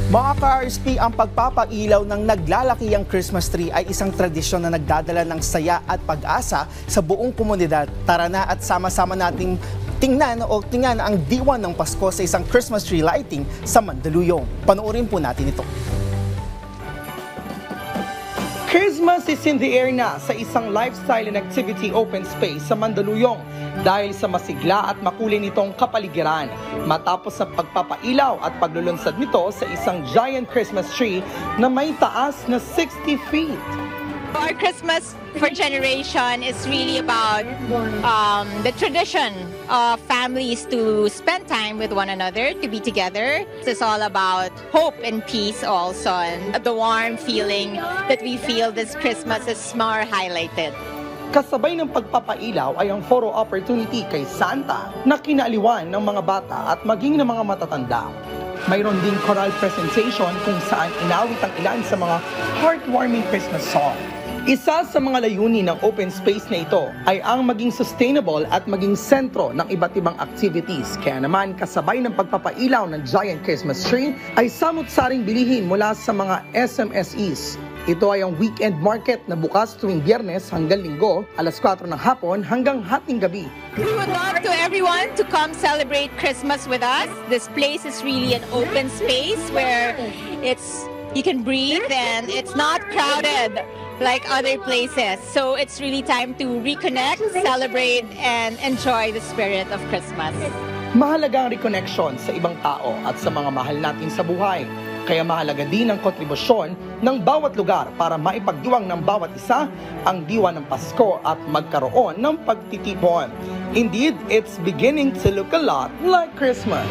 Mga ka-RSP, ang pagpapailaw ng naglalakihang Christmas tree ay isang tradisyon na nagdadala ng saya at pag-asa sa buong komunidad. Tara na at sama-sama nating tingnan ang diwa ng Pasko sa isang Christmas tree lighting sa Mandaluyong. Panoorin po natin ito. Christmas is in the air na sa isang lifestyle and activity open space sa Mandaluyong dahil sa masigla at makulay nitong kapaligiran matapos sa pagpapailaw at paglulunsad nito sa isang giant Christmas tree na may taas na 60 feet. Our Christmas for generation is really about the tradition of families to spend time with one another, to be together. It's all about hope and peace also, and the warm feeling that we feel this Christmas is more highlighted. Kasabay ng pagpapailaw ay ang photo opportunity kay Santa na kinaaliwan ng mga bata at maging ng mga matatanda. Mayroon ding choral presentation kung saan inawit ang ilan sa mga heartwarming Christmas song. Isa sa mga layunin ng open space na ito ay ang maging sustainable at maging sentro ng iba't ibang activities. Kaya naman kasabay ng pagpapailaw ng giant Christmas tree ay samut-saring bilihin mula sa mga SMSEs. Ito ay ang weekend market na bukas tuwing Biyernes hanggang Linggo, alas 4 ng hapon hanggang hating gabi. We would love to everyone to come celebrate Christmas with us. This place is really an open space where you can breathe and it's not crowded like other places. So it's really time to reconnect, celebrate, and enjoy the spirit of Christmas. Mahalaga ang reconnection sa ibang tao at sa mga mahal natin sa buhay. Kaya mahalaga din ang kontribusyon ng bawat lugar para maipagdiwang ng bawat isa ang diwa ng Pasko at magkaroon ng pagtitipon. Indeed, it's beginning to look a lot like Christmas.